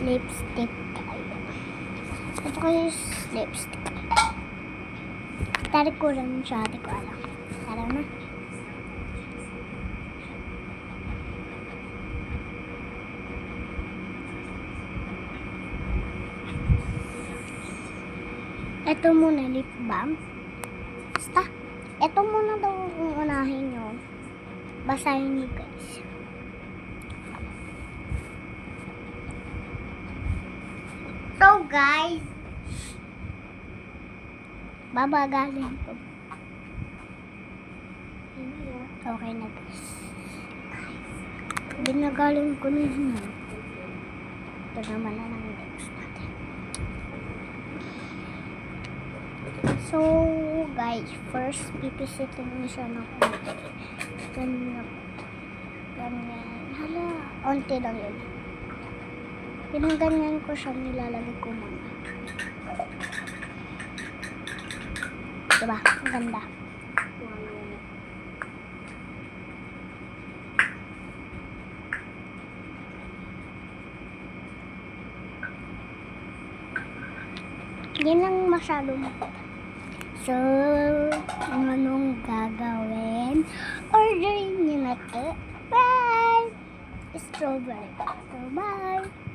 lipstick. Ito ko yung lipstick. Tarik ko lang siya. Di ko alam. Tara na. Ito muna lip balm. Basta. Ito muna daw kung unahin nyo. Basahin nyo guys. So guys, babagalin ko. Okay na guys. Binagalin ko na yun. Ito naman na lang next natin. So guys, first pipisitin mo siya ng konti. Ganyan. Hala, konti lang yun. Pinaganyan ko siya, nilalagay ko muna. Diba? Ang ganda. Yan lang masyado mo. So, anong gagawin? Orderin nyo na to. Bye! Strawberry. So, bye!